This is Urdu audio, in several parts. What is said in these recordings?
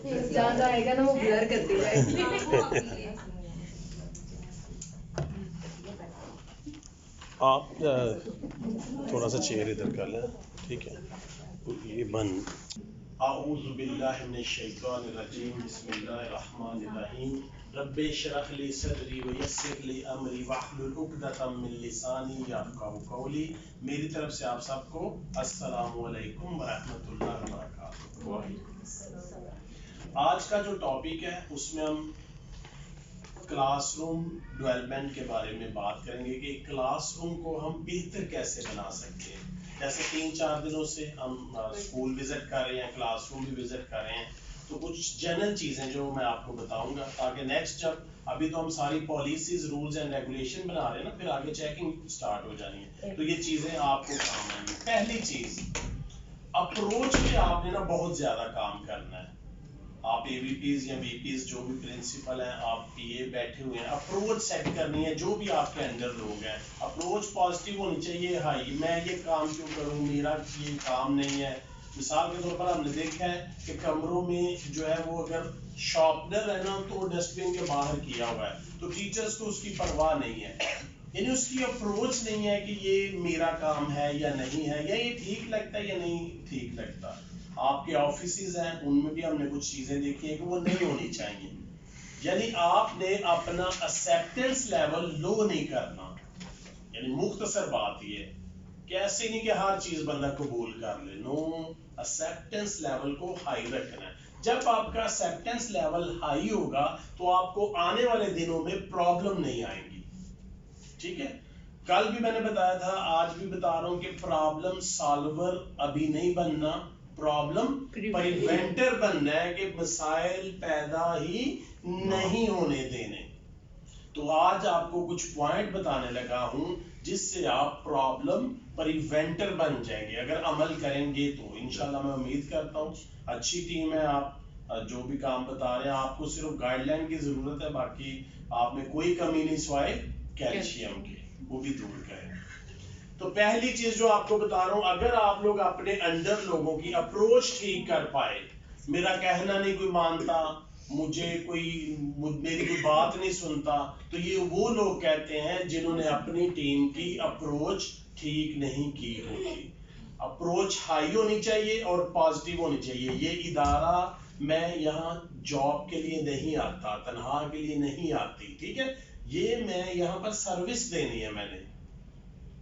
جہاں جائے گا نا وہ بلر کرتے جائے گی. آپ تھوڑا سا چیئر ادھر کر لیں, ٹھیک ہے, یہ بند. اعوذ باللہ من الشیطان الرجیم, بسم اللہ الرحمن الرحیم, رب اشرح لی صدری ویسر لی امری واحلل عقدۃ من لسانی یفقہوا قولی. میری طرف سے آپ سب کو السلام علیکم ورحمۃ اللہ وبرکاتہ. آج کا جو ٹاپک ہے اس میں ہم کلاس روم ڈیولپمنٹ کے بارے میں بات کریں گے کہ کلاس روم کو ہم بہتر کیسے بنا سکتے ہیں. جیسے 3-4 دنوں سے ہم اسکول وزٹ کر رہے ہیں, کلاس روم بھی وزٹ کر رہے ہیں, تو کچھ جنرل چیزیں جو میں آپ کو بتاؤں گا تاکہ نیکسٹ جب ابھی تو ہم ساری پالیسیز رولز اینڈ ریگولیشن بنا رہے ہیں نا, پھر آگے چیکنگ سٹارٹ ہو جانی ہے تو یہ چیزیں آپ کو کام آئیں گی. پہلی چیز, اپروچ پہ آپ نے نا بہت زیادہ کام کرنا ہے. آپ اے وی پیز یا وی پیز جو بھی پرنسپل ہیں, آپ پی اے بیٹھے ہوئے ہیں, اپروچ سیٹ کرنی ہے. جو بھی آپ کے انڈر لوگ ہیں, اپروچ پازیٹیو ہونی چاہیے. ہائی میں یہ کام کیوں کروں, میرا یہ کام نہیں ہے. مثال کے طور پر ہم نے دیکھا ہے کہ کمروں میں جو ہے وہ اگر شارپنر ہے نا تو ڈسٹ بن کے باہر کیا ہوا ہے تو ٹیچرز کو اس کی پرواہ نہیں ہے. یعنی اس کی اپروچ نہیں ہے کہ یہ میرا کام ہے یا نہیں ہے, یا یہ ٹھیک لگتا ہے یا نہیں ٹھیک لگتا. آپ کے آفیسز ہیں ان میں بھی ہم نے کچھ چیزیں دیکھی ہیں کہ وہ نہیں ہونی چاہیے. یعنی آپ نے اپنا ایکسیپٹنس لیول لو نہیں کرنا. یعنی مختصر بات یہ کہ ایسے نہیں کہ ہر چیز بندہ قبول کر لے. نو, ایکسیپٹنس لیول کو ہائی رکھنا ہے. جب آپ کا ایکسیپٹنس لیول ہائی ہوگا تو آپ کو آنے والے دنوں میں پرابلم نہیں آئیں گی. ٹھیک ہے, کل بھی میں نے بتایا تھا, آج بھی بتا رہا ہوں کہ پرابلم سالور ابھی نہیں بننا, پرابلم پریونٹر بننا ہے کہ مسائل پیدا ہی نہیں ہونے دینے. تو آج آپ کو کچھ پوائنٹ بتانے لگا ہوں جس سے آپ پرابلم پریونٹر بن جائیں گے اگر عمل کریں گے تو. انشاءاللہ میں امید کرتا ہوں اچھی ٹیم ہے, آپ جو بھی کام بتا رہے ہیں آپ کو صرف گائیڈ لائن کی ضرورت ہے, باقی آپ میں کوئی کمی نہیں سوائے کیلشیم کی, وہ بھی دور کریں. تو پہلی چیز جو آپ کو بتا رہا ہوں, اگر آپ لوگ اپنے انڈر لوگوں کی اپروچ ٹھیک کر پائے, میرا کہنا نہیں کوئی مانتا, مجھے میری کوئی بات نہیں سنتا, تو یہ وہ لوگ کہتے ہیں جنہوں نے اپنی ٹیم کی اپروچ ٹھیک نہیں کی ہوتی. اپروچ ہائی ہونی چاہیے اور پازیٹیو ہونی چاہیے. یہ ادارہ میں یہاں جاب کے لیے نہیں آتا, تنخواہ کے لیے نہیں آتی, ٹھیک ہے, یہ میں یہاں پر سروس دینی ہے میں نے.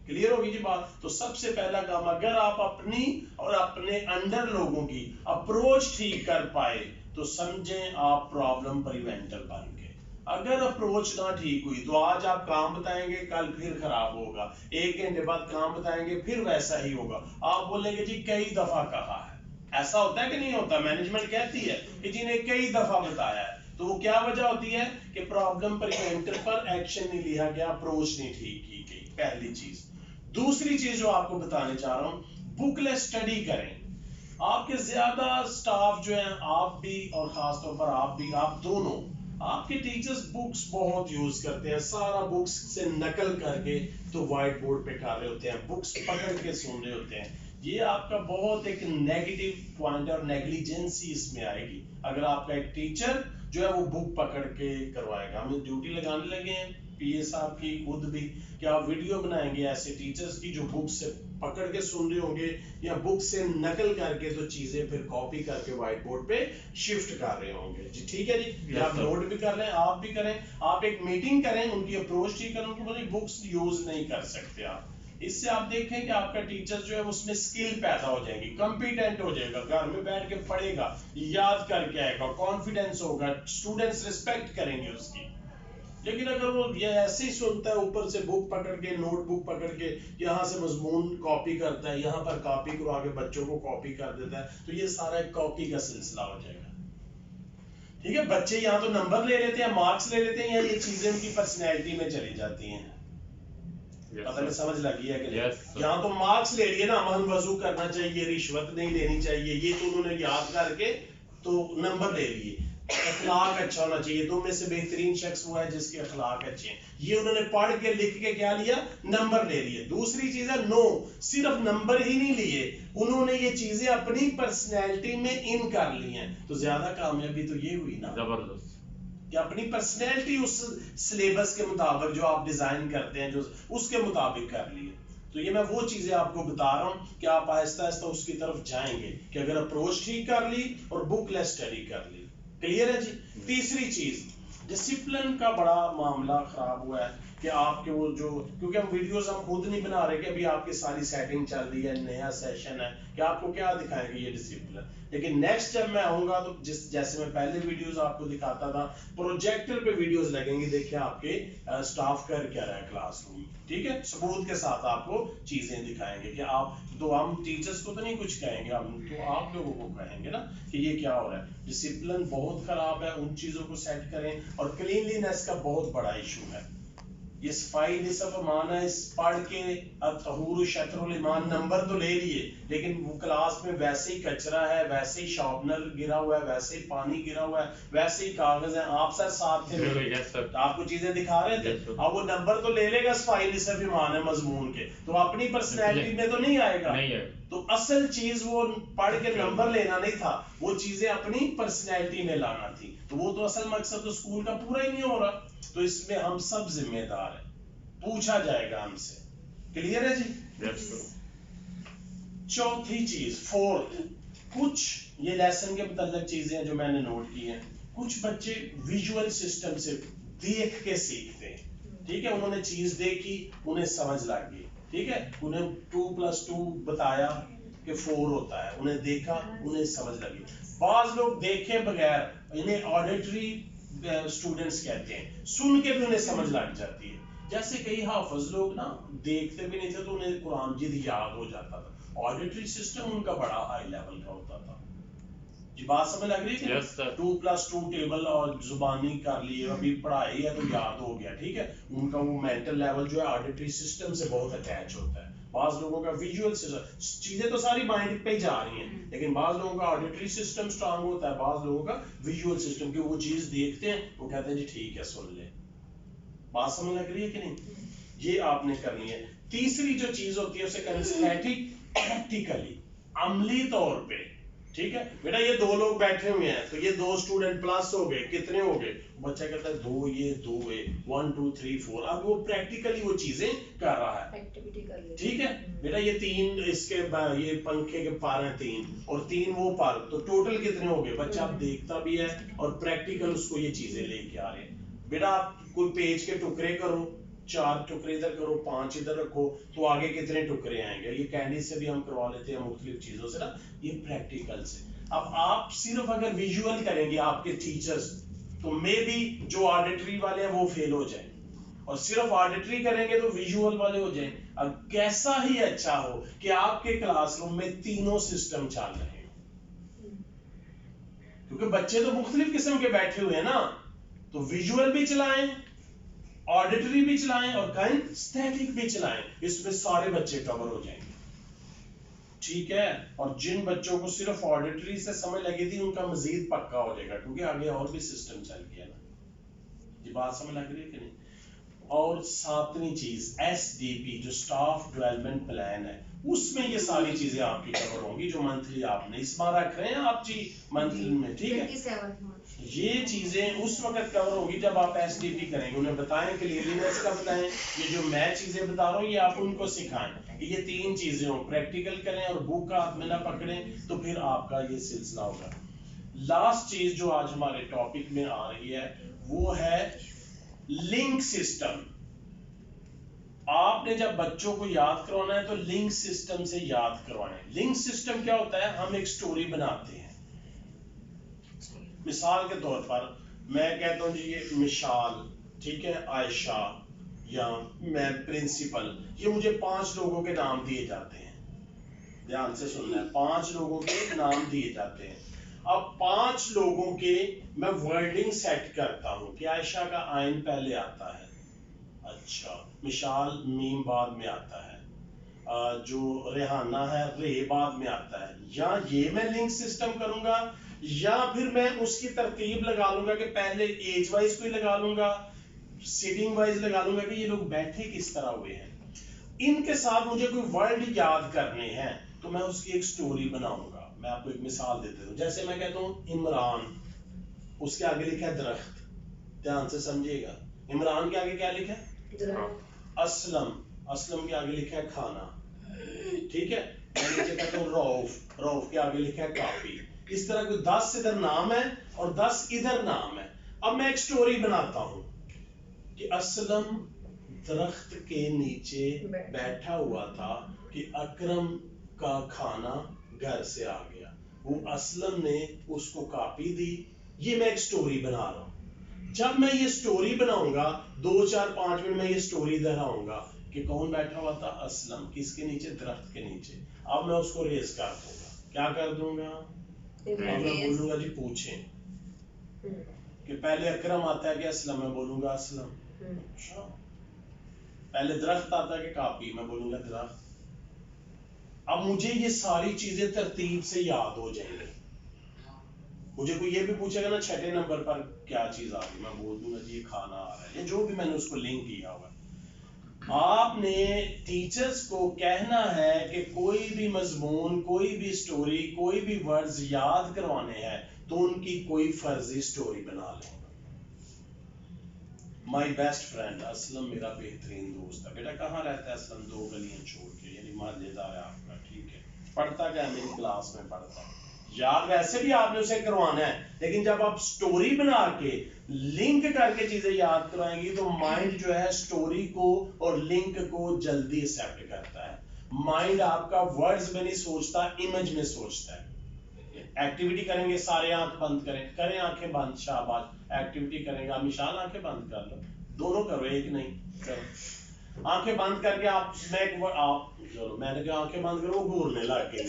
کلیئر ہوگی جی بات. تو سب سے پہلا کام, اگر آپ اپنی اور اپنے انڈر لوگوں کی اپروچ ٹھیک کر پائے تو سمجھیں آپ پرابلم پریونٹر بن گئے. اگر اپروچ نہ ٹھیک ہوئی تو آج آپ کام بتائیں گے, کل پھر خراب ہوگا, 1 گھنٹے بعد کام بتائیں گے پھر ویسا ہی ہوگا. آپ بولیں گے جی کئی دفعہ کہا ہے. ایسا ہوتا ہے کہ نہیں ہوتا؟ مینجمنٹ کہتی ہے کہ جی نے کئی دفعہ بتایا ہے. تو وہ کیا وجہ ہوتی ہے کہ پرابلم پریونٹر پر ایکشن نہیں لیا گیا, اپروچ نہیں ٹھیک کی گئی. پہلی چیز. دوسری چیز جو آپ کو بتانے چاہ رہا ہوں, بک لیس اسٹڈی کریں. آپ کے زیادہ سٹاف جو ہیں, آپ بھی اور خاص طور پر آپ بھی, آپ دونوں, آپ کے ٹیچرز بکس بہت یوز کرتے ہیں, سارا بکس سے نقل کر کے تو وائٹ بورڈ پہ کر رہے ہوتے ہیں, بکس پکڑ کے سن رہے ہوتے ہیں. یہ آپ کا بہت ایک نیگیٹو پوائنٹ اور نیگلیجنسی اس میں آئے گی اگر آپ کا ایک ٹیچر جو ہے وہ بک پکڑ کے کروائے گا. ہم ڈیوٹی لگانے لگے ہیں پی اے صاحب کی خود بھی, کہ آپ ویڈیو بنائیں گے ایسے ٹیچرز کی جو بک سے پکڑ کے سن رہے ہوں گے یا بک سے نقل کر کے تو چیزیں پھر کاپی کر کے وائٹ بورڈ پہ شفٹ کر رہے ہوں گے. جی ٹھیک ہے جی, آپ نوٹ بھی کر لیں, آپ بھی کریں, آپ ایک میٹنگ کریں, ان کی اپروچ ٹھیک کریں, ان کو بولیں بکس یوز نہیں کر سکتے آپ. اس سے آپ دیکھیں کہ آپ کا ٹیچر جو ہے اس میں سکل پیدا ہو جائے گی, کمپیٹنٹ ہو جائے گا, گھر میں بیٹھ کے پڑھے گا, یاد کر کے آئے گا, کانفیڈنس ہوگا, اسٹوڈنٹس ریسپیکٹ کریں گے اس کی. لیکن اگر وہ یہ ایسے ہی سنتا ہے, اوپر سے بک پکڑ کے, نوٹ بک پکڑ کے, یہاں سے مضمون کاپی کرتا ہے, یہاں پر کاپی کروا کے بچوں کو کاپی کر دیتا ہے, تو یہ سارا ایک کاپی کا سلسلہ ہو جائے گا. ٹھیک ہے, بچے یہاں تو نمبر لے لیتے ہیں, مارکس لے لیتے ہیں, یا یہ چیزیں ان کی پرسنالٹی میں چلی جاتی ہیں. پتہ نہیں سمجھ لگی ہے کہ نہیں؟ یہاں تو مارکس لے لیے نا, امن وضو کرنا چاہیے, رشوت نہیں لینی چاہیے, یہ تو انہوں نے یاد کر کے تو نمبر لے لیے. اخلاق اچھا ہونا چاہیے. تم میں سے بہترین شخص وہ ہے جس کے اخلاق اچھے ہیں. یہ انہوں نے پڑھ کے لکھ کے کیا لیا؟ نمبر لے لیے. دوسری چیز ہے نو، صرف نمبر ہی نہیں لیے، انہوں نے یہ چیزیں اپنی پرسنالٹی میں ان کر لی ہیں. تو زیادہ کامیابی تو یہ ہوئی نا زبردست کہ اپنی پرسنالٹی اس سلیبس کے مطابق جو آپ ڈیزائن کرتے ہیں جو اس کے مطابق کر لیے. تو یہ میں وہ چیزیں آپ کو بتا رہا ہوں کہ آپ آہستہ آہستہ اس کی طرف جائیں گے کہ اگر اپروچ ٹھیک کر لی اور بک لیس اسٹڈی کر لی. کلیئر ہے جی؟ تیسری چیز ڈسپلن کا بڑا معاملہ خراب ہوا ہے کہ آپ کے وہ جو، کیونکہ ہم ویڈیوز ہم خود نہیں بنا رہے کہ ابھی آپ کی ساری سیٹنگ چل رہی ہے، نیا سیشن ہے کہ آپ کو کیا دکھائیں گے یہ ڈسپلن. لیکن نیکسٹ جب میں آؤں گا تو جیسے میں پہلے ویڈیوز آپ کو دکھاتا تھا پروجیکٹر پہ ویڈیوز لگیں گی، دیکھیں آپ کے سٹاف کر کیا رہا ہے کلاس روم، ٹھیک ہے، ثبوت کے ساتھ آپ کو چیزیں دکھائیں گے کہ آپ تو ہم ٹیچرز کو تو نہیں کچھ کہیں گے، ہم تو آپ لوگوں کو کہیں گے نا کہ یہ کیا ہو رہا ہے. ڈسپلن بہت خراب ہے، ان چیزوں کو سیٹ کریں. اور کلینلینس کا بہت بڑا ایشو ہے. یہ صفائی نصف ایمان ہے، اس پڑھ کے الطہور شطر الایمان نمبر تو لے لیے، لیکن وہ کلاس میں ویسے ہی کچرا ہے، ویسے ہی شارپنر گرا ہوا ہے، ویسے ہی پانی گرا ہوا ہے، ویسے ہی کاغذ ہیں. آپ سر ساتھ تھے، آپ کو چیزیں دکھا رہے تھے، اب وہ نمبر تو لے لے گا صفائی نصف ایمان ہے مضمون کے، تو اپنی پرسنالٹی میں تو نہیں آئے گا. تو اصل چیز وہ پڑھ کے نمبر لینا نہیں تھا، وہ چیزیں اپنی پرسنالٹی میں لانا تھی. تو وہ تو اصل مقصد تو اسکول کا پورا ہی نہیں ہو رہا. تو اس میں ہم سب ذمہ دار ہیں، پوچھا جائے گا ہم سے. کلیئر ہے جی؟ چوتھی چیز فورتھ، کچھ یہ لیسن کے متعلق چیزیں جو میں نے نوٹ کی ہیں. کچھ بچے ویژول سسٹم سے دیکھ کے سیکھتے ہیں. ٹھیک ہے، انہوں نے چیز دیکھی، انہیں سمجھ لگ گئی. ٹھیک ہے، انہیں 2+2 بتایا کہ 4 ہوتا ہے، انہیں دیکھا، انہیں سمجھ لگی. بعض لوگ دیکھے بغیر، انہیں آڈیٹری اسٹوڈنٹس کہتے ہیں، سن کے بھی انہیں سمجھ لگ جاتی ہے. جیسے کئی حافظ لوگ نا دیکھتے بھی نہیں تھے تو انہیں قرآن مجید یاد ہو جاتا تھا. آڈیٹری سسٹم ان کا بڑا ہائی لیول کا ہوتا تھا. جی بات سمجھ لگ رہی ہے؟ 2+2 ٹیبل اور زبانی کر لیے، ابھی پڑھائی ہے تو یاد ہو گیا. ٹھیک ہے، ان کا وہ مینٹل لیول جو ہے آڈیٹری سسٹم سے بہت اٹیچ ہوتا ہے. بعض لوگوں کا ویژول سسٹم، چیزیں تو ساری مائنڈ پہ جا رہی ہیں، لیکن بعض لوگوں کا آڈیٹری سسٹم اسٹرانگ ہوتا ہے، بعض لوگوں کا ویژول سسٹم، کہ وہ چیز دیکھتے ہیں وہ کہتے ہیں جی ٹھیک ہے سن لے. بات سمجھ لگ رہی ہے کہ نہیں؟ یہ آپ نے کرنی ہے. تیسری جو چیز ہوتی ہے اسے کرنی اسٹیٹک پریکٹیکلی، عملی طور پہ. ٹھیک ہے بیٹا، یہ 2 لوگ بیٹھے ہوئے ہیں تو یہ 2 اسٹوڈنٹ پلس ہو گئے، کتنے ہو گئے؟ بچہ کہتا ہے 2 یہ 2 ہے، 1 2 3 4. اب وہ پریکٹیکلی وہ چیزیں کر رہا ہے. ٹھیک ہے بیٹا، یہ 3 اس کے یہ پنکھے کے پار ہیں 3 اور 3 وہ پار، تو ٹوٹل کتنے ہو گئے؟ بچہ اب دیکھتا بھی ہے اور پریکٹیکل اس کو یہ چیزیں لے کے آ رہے ہیں. بیٹا آپ کوئی پیج کے ٹکڑے کرو، 4 ٹکڑے ادھر کرو، 5 ادھر رکھو، تو آگے کتنے ٹکڑے آئیں گے؟ یہ کینڈی سے بھی ہم کروا لیتے ہیں، مختلف چیزوں سے نا، یہ پریکٹیکل سے. اب آپ صرف اگر ویژول کریں گے آپ کے ٹیچرز تو مے بی جو آڈیٹری والے ہیں وہ فیل ہو جائیں، اور صرف آڈیٹری کریں گے تو ویژول والے ہو جائیں. اب کیسا ہی اچھا ہو کہ آپ کے کلاس روم میں تینوں سسٹم چل رہے ہیں، کیونکہ بچے تو مختلف قسم کے بیٹھے ہوئے ہیں نا، تو ویژول بھی چلائیں، آڈیٹری بھی چلائیں اور کائنسٹیٹک بھی چلائیں، اس میں سارے بچے کور ہو جائیں گے. ٹھیک ہے، اور جن بچوں کو صرف آڈیٹری سے سمجھ لگی تھی ان کا مزید پکا ہو جائے گا، کیونکہ آگے اور بھی سسٹم چل گیا نا. یہ بات سمجھ لگ رہی ہے کہ نہیں؟ اور 7ویں چیز SDP جو سٹاف ڈیولپمنٹ پلان ہے، اس میں یہ ساری چیزیں آپ کی کور ہوں گی جو منتھلی آپ نے اس بار رکھ رہے ہیں آپ جی منتھلی میں. ٹھیک ہے، یہ چیزیں اس وقت کور ہوگی جب آپ SDP کریں گے. انہیں بتائیں کلیئرنیس کا بتائیں، یہ جو میں چیزیں بتا رہا ہوں یہ آپ ان کو سکھائیں کہ یہ 3 چیزیں ہوں، پریکٹیکل کریں اور بک کا ہاتھ میں نہ پکڑیں، تو پھر آپ کا یہ سلسلہ ہوگا. لاسٹ چیز جو آج ہمارے ٹاپک میں آ رہی ہے وہ ہے لنک سسٹم. آپ نے جب بچوں کو یاد کروانا ہے تو لنک سسٹم سے یاد کروانا ہے. لنک سسٹم کیا ہوتا ہے؟ ہم ایک سٹوری بناتے ہیں. مثال کے طور پر میں کہتا ہوں جی یہ مشال، ٹھیک ہے، عائشہ یا میں پرنسپل، یہ مجھے 5 لوگوں کے نام دیے جاتے ہیں. دھیان سے سننا ہے، 5 لوگوں کے نام دیے جاتے ہیں. اب 5 لوگوں کے میں ورڈنگ سیٹ کرتا ہوں کہ عائشہ کا آئین پہلے آتا ہے، اچھا، مشال میم بعد میں آتا ہے، جو ریحانہ ہے رے بعد میں آتا ہے. یا یہ میں لنک سسٹم کروں گا یا پھر میں اس کی ترتیب لگا لوں گا کہ پہلے ایج وائز کوئی لگا لوں گا, سیٹنگ وائز لگا لوں گا کہ یہ لوگ بیٹھے کس طرح ہوئے ہیں. ان کے ساتھ مجھے کوئی ورڈ یاد کرنے ہیں تو میں اس کی ایک سٹوری بناؤں گا. میں آپ کو ایک مثال دیتا ہوں. جیسے میں کہتا ہوں عمران, اس کے آگے لکھا ہے درخت, دھیان سے سمجھیے گا. عمران کے آگے کیا لکھا ہے؟ اسلم, اسلم کے آگے لکھا ہے کھانا, ٹھیک ہے. میں نیچے کہتا ہوں روف, روف کے آگے لکھا ہے کاپی. اس طرح کوئی 10 ادھر نام ہے اور 10 ادھر نام ہے. اب میں ایک سٹوری بناتا ہوں کہ اسلم درخت کے نیچے بیٹھا ہوا تھا کہ اکرم کا کھانا گھر سے آ گیا, وہ اسلم نے اس کو کاپی دی. یہ میں ایک سٹوری بنا رہا ہوں. جب میں یہ سٹوری بناؤں گا 2 4 5 منٹ میں یہ سٹوری دہراؤں گا کہ کون بیٹھا ہوا تھا, اسلم. کس کے نیچے؟ درخت کے نیچے. اب میں اس کو ریز کر دوں گا. کیا کر دوں گا؟ اب میں بولوں گا جی پوچھیں کہ پہلے اکرم آتا ہے کہ اسلم, میں بولوں گا اسلم. پہلے درخت آتا ہے کہ کاپی, میں بولوں گا درخت. اب مجھے یہ ساری چیزیں ترتیب سے یاد ہو جائیں گی. مجھے کوئی یہ بھی پوچھے گا نا 6 نمبر پر کیا چیز آ گئی, میں بول دوں گا جی یہ کھانا آ رہا ہے, یا جو بھی میں نے اس کو لنک کیا ہوا. آپ نے ٹیچرز کو کہنا ہے کہ کوئی بھی مضمون, کوئی بھی سٹوری, کوئی بھی ورڈز یاد کروانے ہیں تو ان کی کوئی فرضی سٹوری بنا لیں. مائی بیسٹ فرینڈ اسلم میرا بہترین دوست ہے. بیٹا کہاں رہتا ہے اسلم؟ 2 گلیاں چھوڑ کے, یعنی محلے دار ہے آپ کا, ٹھیک ہے. پڑھتا کیا ہے؟ میری کلاس میں پڑھتا ہے. یاد ویسے بھی آپ نے اسے کروانا ہے, لیکن جب آپ سٹوری بنا کے لنک کر کے چیزیں یاد کروائیں گی تو مائنڈ جو ہے سٹوری کو اور لنک کو جلدی ایکسپٹ کرتا ہے. مائنڈ آپ کا ورڈز میں نہیں سوچتا, امیج میں سوچتا ہے. ایکٹیویٹی کریں گے, سارے آنکھ بند کریں, کریں آنکھیں بند, شاباش. ایکٹیویٹی کریں گے, آپ مشال آنکھیں بند کر لو, دونوں کرو, ایک نہیں. کرو آنکھیں بند کر کے آپ, میں نے کہا آنکھیں بند کرو, وہ گھورنے لگ گئے.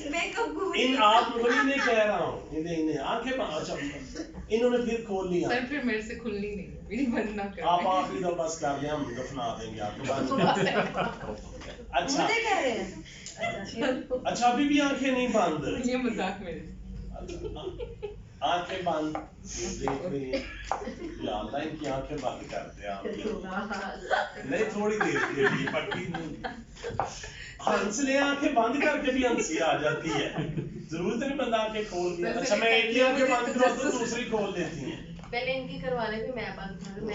ان آپ کو نہیں کہہ رہا ہوں, انہیں آنکھیں بند. اچھا انہوں نے پھر کھول لیا. سر پھر میرے سے کھلنی نہیں, میری بند نہ کریں. آپ آخری دفعہ بس کر دیں, ہم دفنا دیں گے آپ کو بند. اچھا اچھا ابھی بھی آنکھیں نہیں بند؟ یہ مذاق میرے. آنکھیں بند دیکھ رہی ہیں, یا اللہ ان کی آنکھیں بند کرتے ہیں آپ نہیں, تھوڑی دیر کے لیے, پکی نہیں. ہنس لے, آنکھیں بند کر کے بھی ہنسی آ جاتی ہے, ضرورت نہیں بندہ آنکھیں کھول دیا. اچھا میں ایک ہی آنکھیں بند کروں تو دوسری کھول دیتی ہیں. پہلے ان کی کروا لیں گے, میں بند کروں.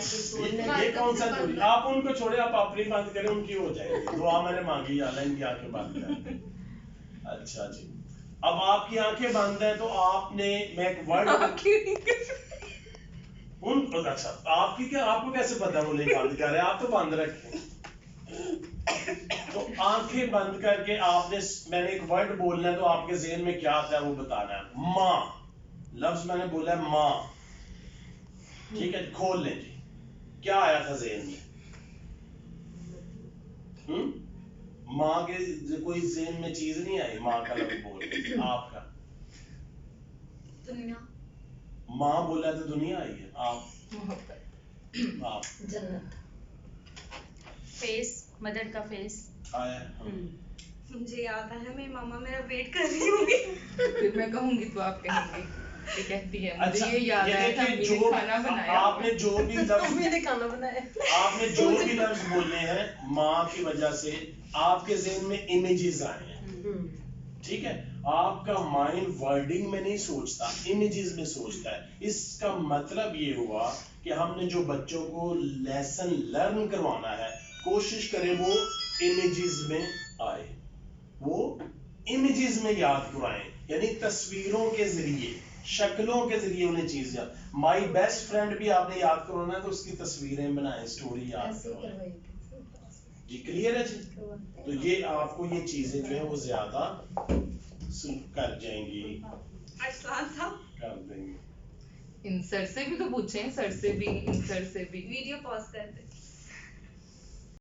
یہ کون سا چوری؟ آپ ان کو چھوڑے, آپ اپنی بند کریں, ان کی ہو جائے گی. دعا میں نے مانگی, یا اللہ ان کی آنکھیں بند کر. اچھا جی, اب آپ کی آنکھیں بند ہیں تو آپ نے, میں ایک ورڈ اچھا آپ کی کیا, آپ کو کیسے پتا وہ نہیں بند کر رہے, آپ تو بند رکھیں. تو آنکھیں بند کر کے آپ نے, میں نے ایک ورڈ بولنا ہے تو آپ کے ذہن میں کیا آتا ہے وہ بتانا ہے. ماں لفظ میں نے بولا ہے, ماں, ٹھیک ہے. کھول لیں جی, کیا آیا تھا ذہن میں؟ ماں کے کوئی ذہن میں چیز نہیں آئی, ماں کا لفظ بول آپ کا. دنیا. ماں بولا تو دنیا آئی ہے. آپ جنت. فیس, مدر کا فیس آیا. مجھے یاد ہے میری ماما میرا ویٹ کر رہی ہوگی. پھر میں کہوں گی تو آپ کہیں گے یہ کہتی ہے مجھے اچھا, یہ یاد آیا تھا میں نے کھانا بنایا. آپ نے جو بھی لفظ, میں نے کھانا بنایا, آپ نے جو بھی لفظ بولے ہیں ماں کی وجہ سے آپ کے ذہن میں امیجز آئے ہیں, ٹھیک ہے. آپ کا مائنڈ ورڈنگ میں نہیں سوچتا, امیجز میں سوچتا ہے. اس کا مطلب یہ ہوا کہ ہم نے جو بچوں کو لیسن لرن کروانا ہے, کوشش کریں وہ امیجز میں آئے, وہ امیجز میں یاد کروائیں, یعنی تصویروں کے ذریعے, شکلوں کے ذریعے انہیں چیز یاد. مائی بیسٹ فرینڈ بھی آپ نے یاد کروانا ہے تو اس کی تصویریں بنائیں, سٹوری یاد کروائیں. جی کلیئر ہے جی. تو یہ آپ کو یہ چیزیں جو ہیں وہ زیادہ کر جائیں گی, کر دیں گے. ان سر سے بھی تو پوچھیں, سر سے بھی, ان سر سے بھی. ویڈیو پاز کر دیں.